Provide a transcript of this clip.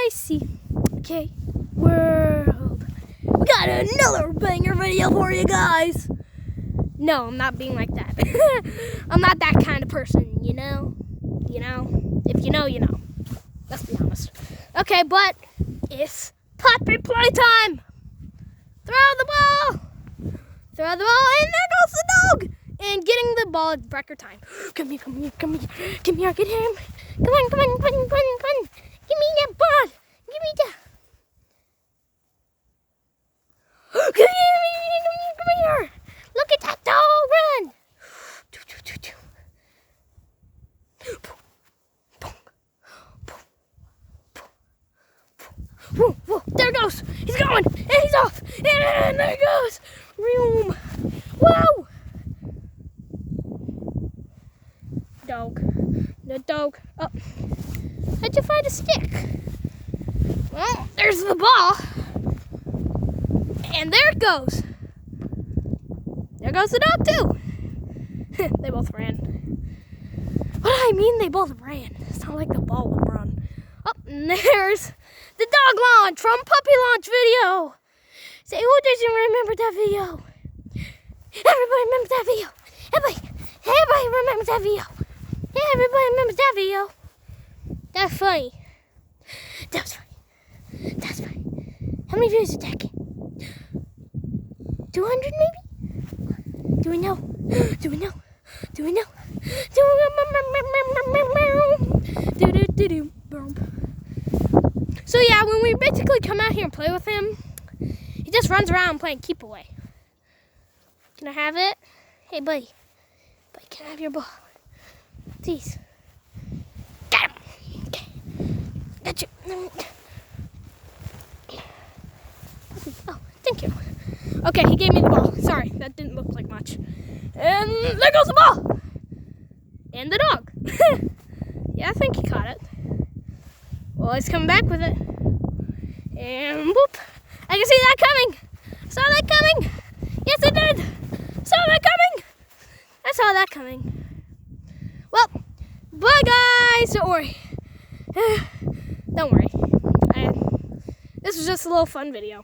Icy. Okay, world. We got another banger video for you guys. No, I'm not being like that. I'm not that kind of person, you know? You know? If you know, you know. Let's be honest. Okay, but it's puppy playtime. Throw the ball. Throw the ball, and there goes the dog. And getting the ball at record time. Come here, come here, come here. Come here, get him. Come on, come on, come on, come on, come on. Give me that ball. Give me that. Come here, come here. Look at that dog run. Whoa, whoa, there it goes. He's going, and he's off, and there it goes. Room. Whoa. Dog. The dog. Oh. How'd you find a stick? Well, there's the ball. And there it goes. There goes the dog too. They both ran. What do I mean they both ran? It's not like the ball would run. Oh, and there's the dog launch from Puppy Launch video. Say, who doesn't remember that video? Everybody remembers that video. Everybody remembers that video. Everybody remembers that video. That's funny. That was funny. That's funny. How many views did that get? 200 maybe? Do we know? Do we know? Do we know? So yeah, when we basically come out here and play with him, he just runs around playing keep away. Can I have it? Hey buddy. Buddy, can I have your ball? Please. Got him. Okay. Got you. Oh, thank you. Okay, he gave me the ball. Sorry, that didn't look like much. And there goes the ball. And the dog. Yeah, I think he caught it. Well, he's coming back with it. And whoop. I can see that coming. Saw that coming. Yes, I did. Saw that coming. I saw that coming. Well, bye guys. Don't worry. Don't worry. This was just a little fun video.